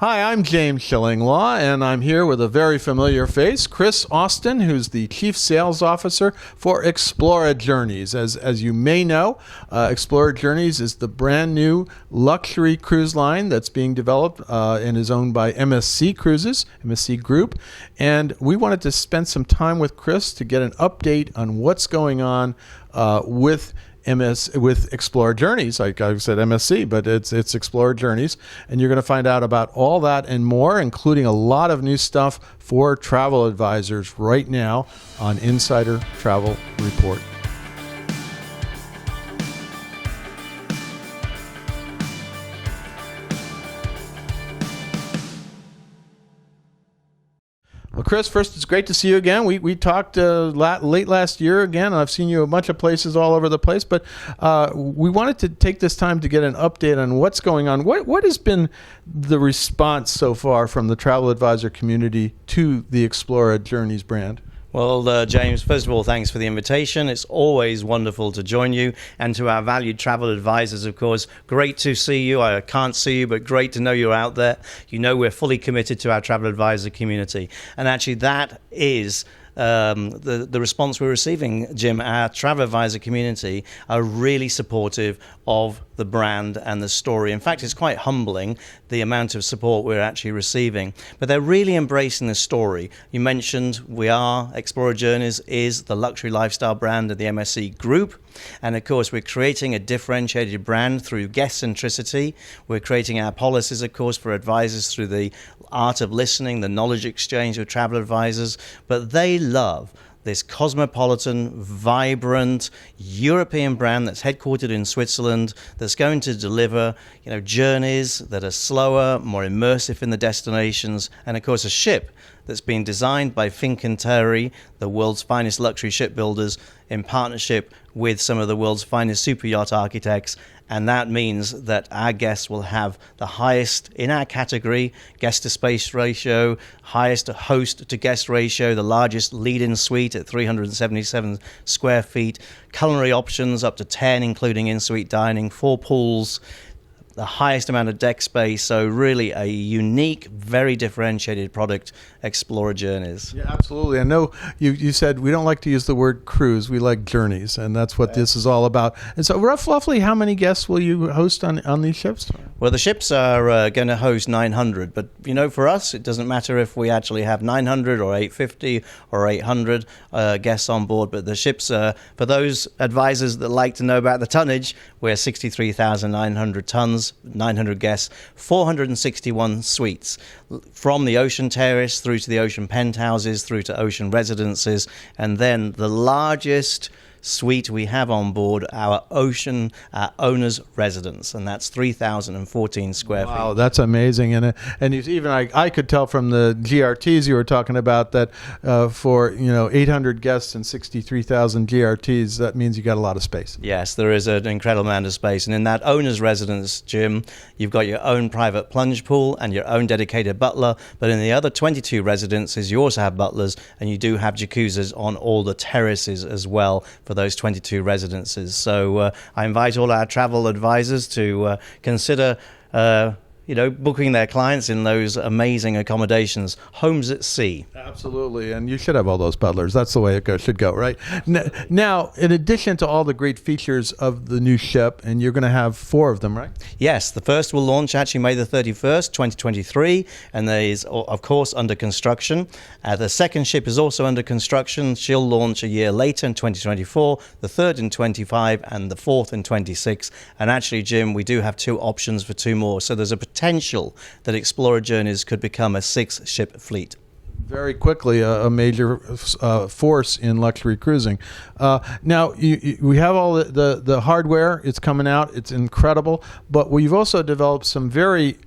Hi, I'm James Shillinglaw, and I'm here with a very familiar face, Chris Austin, who's the Chief Sales Officer for Explora Journeys. As you may know, Explora Journeys is the brand new luxury cruise line that's being developed and is owned by MSC Cruises, MSC Group. And we wanted to spend some time with Chris to get an update on what's going on with Explora Journeys. Like I said MSC, but it's Explora Journeys, and you're going to find out about all that and more, including a lot of new stuff for travel advisors right now on Insider Travel Report. Well, Chris, first, it's great to see you again. We talked late last year again, and I've seen you a bunch of places all over the place, but we wanted to take this time to get an update on what's going on. What has been the response so far from the travel advisor community to the Explora Journeys brand? Well, James, first of all, thanks for the invitation. It's always wonderful to join you. And to our valued travel advisors, of course, great to see you. I can't see you, but great to know you're out there. You know we're fully committed to our travel advisor community. And actually, that is the response we're receiving, Jim. Our travel advisor community are really supportive of the brand and the story. In fact, it's quite humbling, the amount of support we're actually receiving. But they're really embracing the story. You mentioned Explora Journeys is the luxury lifestyle brand of the MSC Group. And of course, we're creating a differentiated brand through guest centricity. We're creating our policies, of course, for advisors through the art of listening, the knowledge exchange with travel advisors. But they love this cosmopolitan, vibrant European brand that's headquartered in Switzerland, that's going to deliver, journeys that are slower, more immersive in the destinations, and of course a ship that's been designed by Fincantieri, the world's finest luxury shipbuilders, in partnership with some of the world's finest super yacht architects. And that means that our guests will have the highest in our category guest to space ratio, highest host to guest ratio, the largest lead-in suite at 377 square feet, culinary options up to 10, including in-suite dining, 4 pools, the highest amount of deck space. So really a unique, very differentiated product, Explora Journeys. Yeah, absolutely. I know you said we don't like to use the word cruise, we like journeys, and that's what this is all about. And so roughly how many guests will you host on these ships? Well, the ships are going to host 900, but for us, it doesn't matter if we actually have 900 or 850 or 800 guests on board, but the ships, for those advisors that like to know about the tonnage, we're 63,900 tons, 900 guests, 461 suites, from the ocean terrace through to the ocean penthouses, through to ocean residences, and then the largest suite we have on board, our owner's residence, and that's 3,014 square feet. Wow, that's amazing. And even I could tell from the GRTs you were talking about that for 800 guests and 63,000 GRTs, that means you got a lot of space. Yes, there is an incredible amount of space. And in that owner's residence, Jim, you've got your own private plunge pool and your own dedicated butler. But in the other 22 residences, you also have butlers, and you do have jacuzzis on all the terraces as well for those 22 residences. So I invite all our travel advisors to consider booking their clients in those amazing accommodations, homes at sea. Absolutely, and you should have all those butlers. That's the way it should go, right? Now, in addition to all the great features of the new ship, and you're going to have 4 of them, right? Yes, the first will launch actually May the 31st, 2023, and there is, of course, under construction. The second ship is also under construction. She'll launch a year later in 2024, the third in 25, and the fourth in 26. And actually, Jim, we do have 2 options for 2 more, so there's a potential that Explora Journeys could become a 6-ship fleet. Very quickly, a major force in luxury cruising. Now, we have all the hardware. It's coming out. It's incredible. But we've also developed some very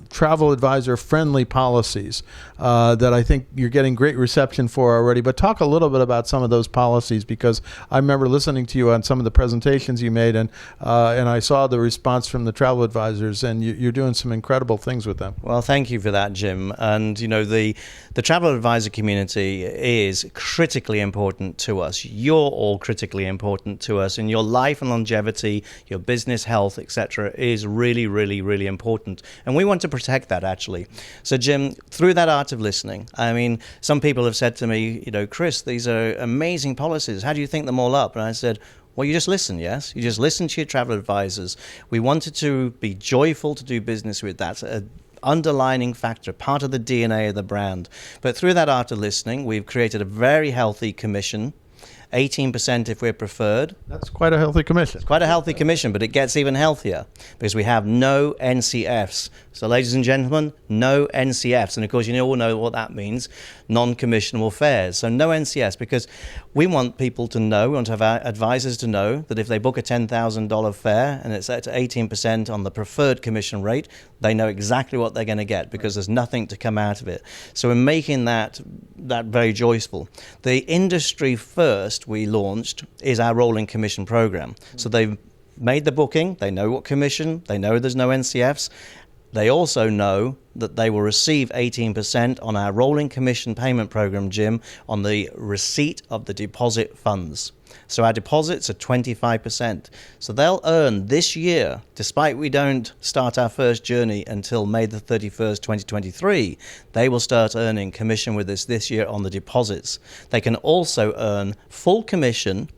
travel advisor friendly policies that I think you're getting great reception for already. But talk a little bit about some of those policies, because I remember listening to you on some of the presentations you made, and I saw the response from the travel advisors, and you're doing some incredible things with them. Well, thank you for that, Jim. And the travel advisor community is critically important to us. You're all critically important to us, and your life and longevity, your business health, etc., is really, really, really important. And we want to protect that, actually. So, Jim, through that art of listening, I mean, some people have said to me, Chris, these are amazing policies. How do you think them all up? And I said, well, you just listen, yes? You just listen to your travel advisors. We wanted to be joyful to do business with. That's an underlining factor, part of the DNA of the brand. But through that art of listening, we've created a very healthy commission, 18% if we're preferred. That's quite a healthy commission. It's quite a healthy commission, but it gets even healthier because we have no NCFs. So, ladies and gentlemen, no NCFs. And of course, you all know what that means, non-commissionable fares. So no NCFs, because we want people to know, we want to have our advisors to know that if they book a $10,000 fare and it's at 18% on the preferred commission rate, they know exactly what they're going to get because there's nothing to come out of it. So we're making that very joyful. The industry first we launched is our rolling commission program. So they've made the booking, they know what commission, they know there's no NCFs. They also know that they will receive 18% on our rolling commission payment program, Jim, on the receipt of the deposit funds. So our deposits are 25%. So they'll earn this year, despite we don't start our first journey until May the 31st, 2023, they will start earning commission with us this year on the deposits. They can also earn full commission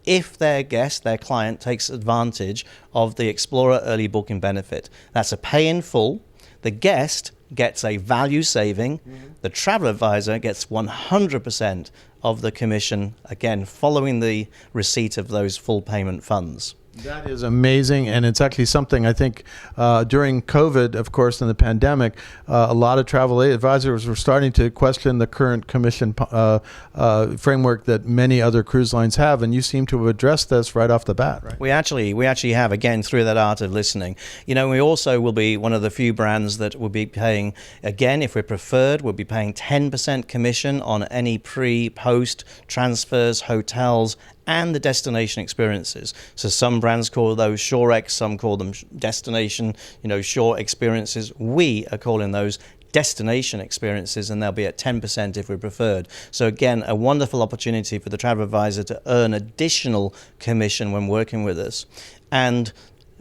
if their guest, their client, takes advantage of the Explora early booking benefit. That's a pay in full. The guest gets a value saving. The travel advisor gets 100% of the commission, again, following the receipt of those full payment funds. That is amazing, and it's actually something I think during COVID, of course, in the pandemic, a lot of travel advisors were starting to question the current commission framework that many other cruise lines have, and you seem to have addressed this right off the bat, right? We actually have, again, through that art of listening. We also will be one of the few brands that will be paying, again, if we're preferred, we'll be paying 10% commission on any pre-post transfers, hotels, and the destination experiences. So some brands call those ShoreX, some call them destination, shore experiences. We are calling those destination experiences, and they'll be at 10% if we're preferred. So again, a wonderful opportunity for the travel advisor to earn additional commission when working with us. And,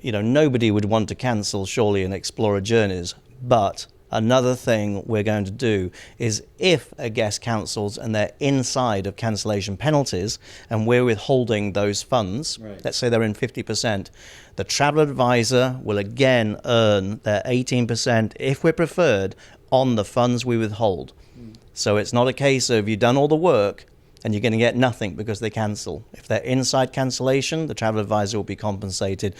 nobody would want to cancel, surely, an Explora Journeys, but another thing we're going to do is if a guest cancels and they're inside of cancellation penalties and we're withholding those funds, right. Let's say they're in 50%, the travel advisor will again earn their 18% if we're preferred on the funds we withhold. So it's not a case of you've done all the work and you're going to get nothing because they cancel. If they're inside cancellation, the travel advisor will be compensated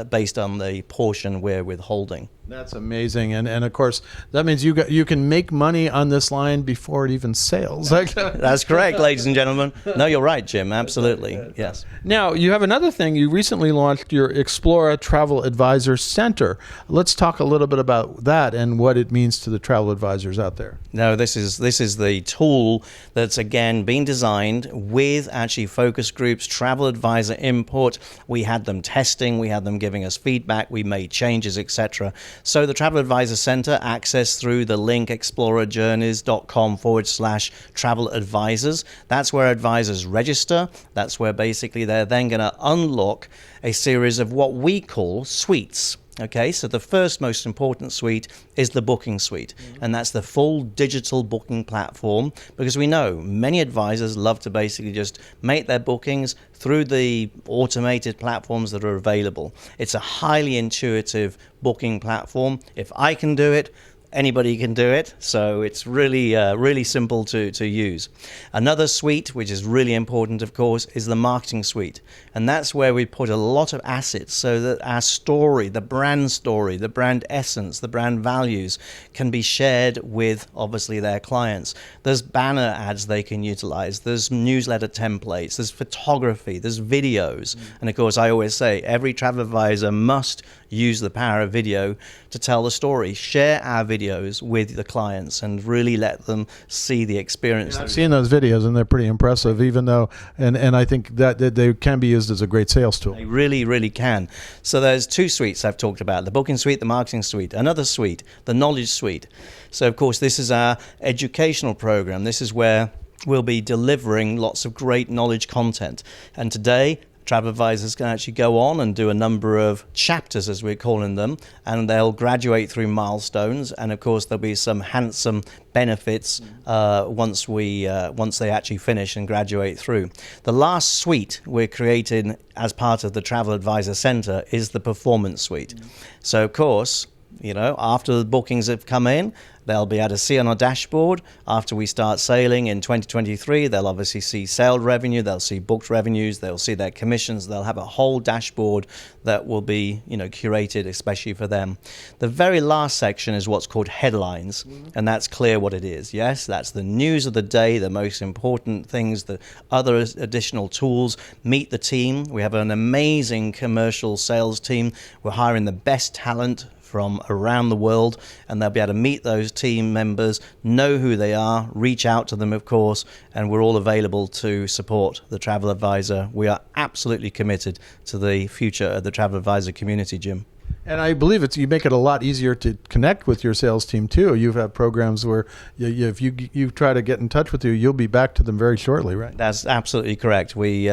based on the portion we're withholding. That's amazing, and of course that means you can make money on this line before it even sails. That's correct, ladies and gentlemen. No, you're right, Jim. Absolutely, yes. Now you have another thing. You recently launched your Explora Travel Advisor Center. Let's talk a little bit about that and what it means to the travel advisors out there. No, this is the tool that's again being designed with actually focus groups, travel advisor input. We had them testing, we had them giving us feedback, we made changes, etc. So the Travel Advisor Center, access through the link explorajourneys.com/travel advisors. That's where advisors register. That's where basically they're then going to unlock a series of what we call suites. Okay, so the first most important suite is the booking suite, and that's the full digital booking platform, because we know many advisors love to basically just make their bookings through the automated platforms that are available. It's a highly intuitive booking platform. If I can do it, anybody can do it, so it's really simple to use. Another suite, which is really important, of course, is the marketing suite, and that's where we put a lot of assets so that our story, the brand essence, the brand values can be shared with, obviously, their clients. There's banner ads they can utilize, there's newsletter templates, there's photography, there's videos, and of course, I always say every travel advisor must use the power of video to tell the story. Share our videos with the clients and really let them see the experience. I've seen those videos and they're pretty impressive, even though, and I think that they can be used as a great sales tool. They really can. So there's two suites I've talked about, the booking suite, the marketing suite. Another suite, the knowledge suite. So of course this is our educational program. This is where we'll be delivering lots of great knowledge content. And today, Travel advisors can actually go on and do a number of chapters, as we're calling them, and they'll graduate through milestones. And of course, there'll be some handsome benefits once they actually finish and graduate through. The last suite we're creating as part of the Travel Advisor Center is the Performance Suite. So, of course, after the bookings have come in, they'll be able to see on our dashboard. After we start sailing in 2023, they'll obviously see sailed revenue, they'll see booked revenues, they'll see their commissions, they'll have a whole dashboard that will be, curated especially for them. The very last section is what's called headlines, and that's clear what it is. Yes, that's the news of the day, the most important things, the other additional tools. Meet the team. We have an amazing commercial sales team. We're hiring the best talent from around the world, and they'll be able to meet those team members, know who they are, reach out to them, of course, and we're all available to support the Travel Advisor. We are absolutely committed to the future of the Travel Advisor community, Jim. And I believe you make it a lot easier to connect with your sales team too. You've had programs where if you try to get in touch with you, you'll be back to them very shortly, right? That's absolutely correct. We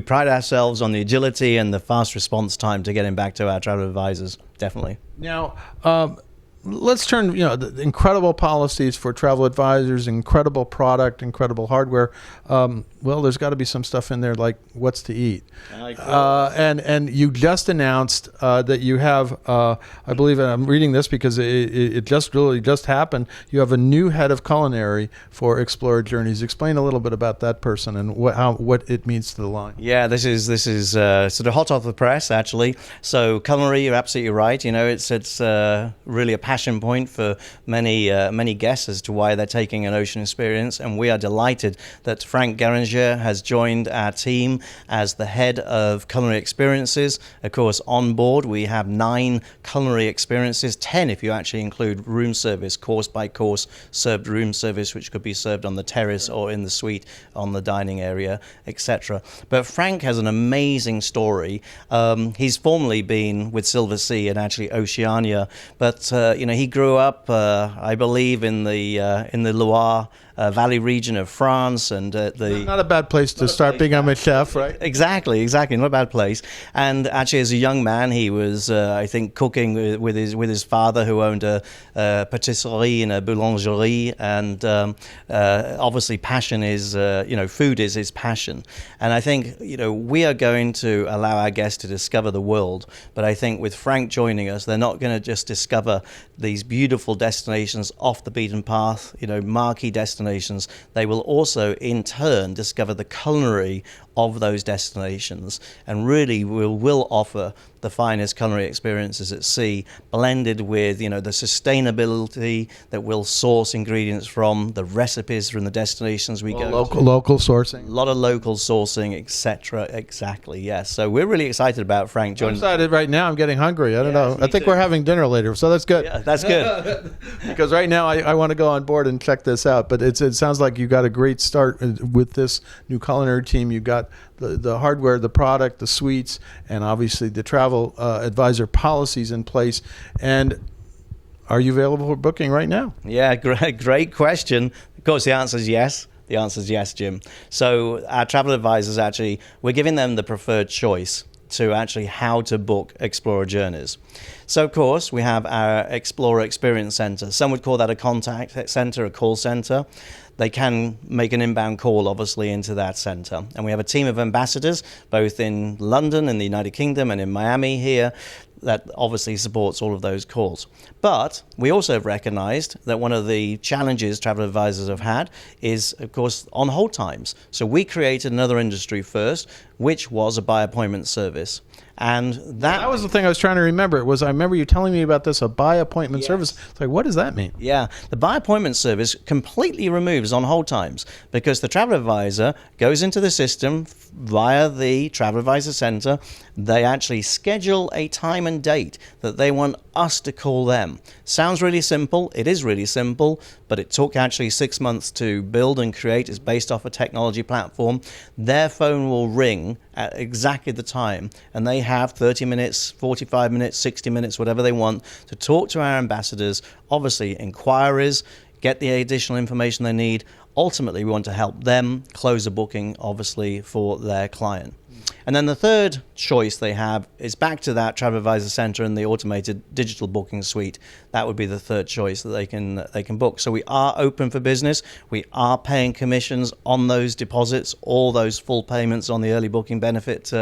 pride ourselves on the agility and the fast response time to getting back to our travel advisors. Definitely. Now, let's turn, the incredible policies for travel advisors, incredible product, incredible hardware. Well, there's got to be some stuff in there like what's to eat. And you just announced that you have, I believe, and I'm reading this because it just happened. You have a new head of culinary for Explora Journeys. Explain a little bit about that person and what it means to the line. Yeah, this is sort of hot off the press, actually. So culinary, you're absolutely right. It's really a passion point for many guests as to why they're taking an ocean experience, and we are delighted that Frank Geringer has joined our team as the head of culinary experiences. Of course, on board we have 9 culinary experiences, 10 if you actually include room service, course by course served room service, which could be served on the terrace or in the suite on the dining area, etc. But Frank has an amazing story. He's formerly been with Silver Sea and actually Oceania, but he grew up, I believe, in the Loire Valley region of France, and not a bad place to start being a chef, right? Exactly, not a bad place. And actually, as a young man, he was, I think, cooking with his father, who owned a patisserie and a boulangerie. And obviously, passion is, food is his passion. And I think, we are going to allow our guests to discover the world. But I think with Frank joining us, they're not going to just discover these beautiful destinations off the beaten path, marquee destinations. They will also, in turn, discover the culinary of those destinations, and really will offer the finest culinary experiences at sea, blended with the sustainability that we'll source ingredients from, the recipes from the destinations we go to. Local sourcing. A lot of local sourcing, etc. Exactly, yes. So we're really excited about Frank joining. I'm excited right now. I'm getting hungry. I don't know. I think we're having dinner later, so that's good. Yeah, that's good. Because right now I want to go on board and check this out. But it sounds like you got a great start with this new culinary team. You got the hardware, the product, the suites, and obviously the travel advisor policies in place. And are you available for booking right now? Yeah, great question. Of course, the answer is yes. The answer is yes, Jim. So our travel advisors, actually, we're giving them the preferred choice to actually how to book Explora Journeys. So, of course, we have our Explora Experience Center. Some would call that a contact center, a call center. They can make an inbound call, obviously, into that center. And we have a team of ambassadors, both in London, in the United Kingdom, and in Miami here, that obviously supports all of those calls. But we also have recognized that one of the challenges travel advisors have had is, of course, on hold times. So we created another industry first, which was a by appointment service. And that was the thing I was trying to remember. I remember you telling me about this, a by appointment service. It's like, what does that mean? Yeah, the by appointment service completely removes on hold times, because the travel advisor goes into the system via the travel advisor center. They actually schedule a time and date that they want us to call them. Sounds really simple. It is really simple, but it took actually 6 months to build and create. It's based off a technology platform. Their phone will ring at exactly the time, and they have 30 minutes, 45 minutes, 60 minutes, whatever they want, to talk to our ambassadors. Obviously, inquiries, get the additional information they need. Ultimately, we want to help them close a booking, obviously, for their client. And then the third choice they have is back to that Travel Advisor Center and the automated digital booking suite. That would be the third choice that they can book. So we are open for business. We are paying commissions on those deposits, all those full payments on the early booking benefit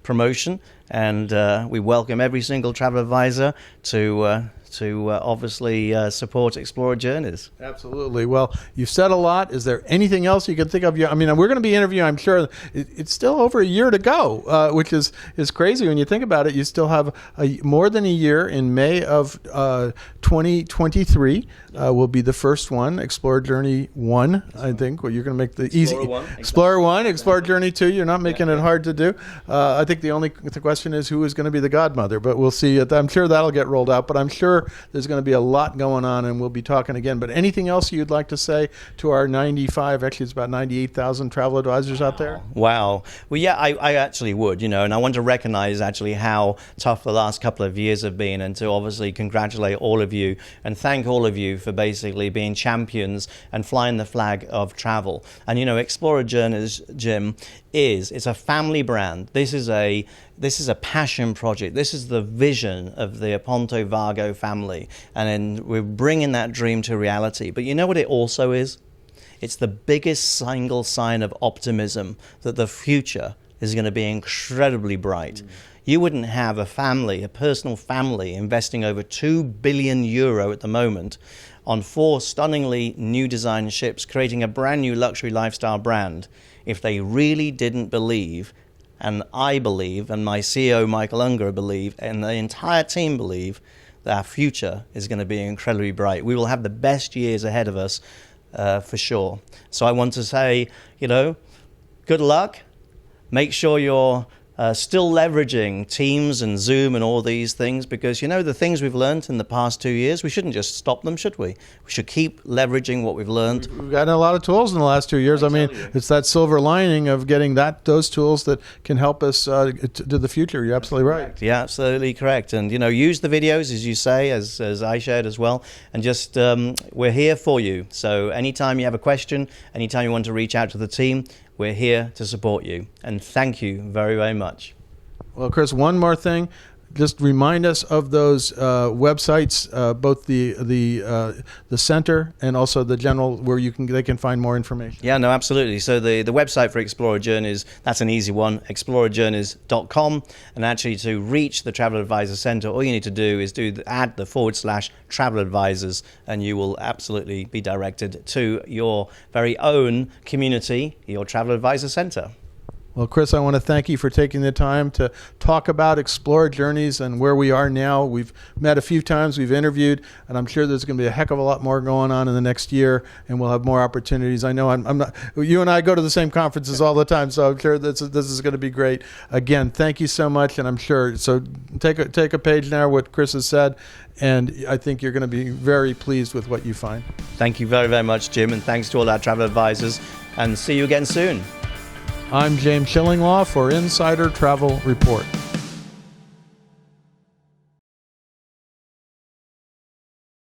promotion. And we welcome every single travel advisor to obviously support Explora Journeys. Absolutely. Well, you've said a lot. Is there anything else you can think of? I mean, we're going to be interviewing, I'm sure, it's still over a year to go, which is crazy when you think about it. You still have more than a year. In May of 2023 will be the first one, Explora Journey 1, I think. Well, you're going to make the easy. Explora 1, Explora Journey 2. You're not making it hard to do. I think the question is who is going to be the godmother, but we'll see. I'm sure that'll get rolled out, but I'm sure there's going to be a lot going on, and we'll be talking again. But anything else you'd like to say to our 95, actually it's about 98,000 travel advisors out there? Wow. Well, yeah, I actually would, and I want to recognize actually how tough the last couple of years have been, and to obviously congratulate all of you and thank all of you for basically being champions and flying the flag of travel. And, Explora Journeys, Jim, it's a family brand. This is a passion project. This is the vision of the Aponto Vargo family. And then we're bringing that dream to reality. But you know what it also is? It's the biggest single sign of optimism that the future is going to be incredibly bright. You wouldn't have a personal family, investing over 2 billion euro at the moment on 4 stunningly new design ships, creating a brand new luxury lifestyle brand, if they really didn't believe, and I believe, and my CEO Michael Unger believe, and the entire team believe, that our future is going to be incredibly bright. We will have the best years ahead of us, for sure. So I want to say, good luck. Make sure you're still leveraging Teams and Zoom and all these things, because the things we've learned in the past 2 years, we shouldn't just stop them, should we? We should keep leveraging what we've learned. We've gotten a lot of tools in the last 2 years. I mean, it's that silver lining of getting those tools that can help us to the future. You're absolutely right. Correct. Yeah, absolutely correct. And use the videos, as you say, as I shared as well, and just we're here for you. So anytime you have a question, anytime you want to reach out to the team, we're here to support you. And thank you very, very much. Well, Chris, one more thing. Just remind us of those websites, both the center and also the general, where they can find more information. Yeah, no, absolutely. So the website for Explora Journeys, that's an easy one, explorajourneys.com. And actually, to reach the Travel Advisor Center, all you need to do is add the /travel advisors, and you will absolutely be directed to your very own community, your Travel Advisor Center. Well, Chris, I want to thank you for taking the time to talk about Explora Journeys and where we are now. We've met a few times, we've interviewed, and I'm sure there's going to be a heck of a lot more going on in the next year, and we'll have more opportunities. I know I'm not. You and I go to the same conferences all the time, so I'm sure this is going to be great. Again, thank you so much, and I'm sure. So take a page now what Chris has said, and I think you're going to be very pleased with what you find. Thank you very, very much, Jim, and thanks to all our travel advisors, and see you again soon. I'm James Shillinglaw for Insider Travel Report.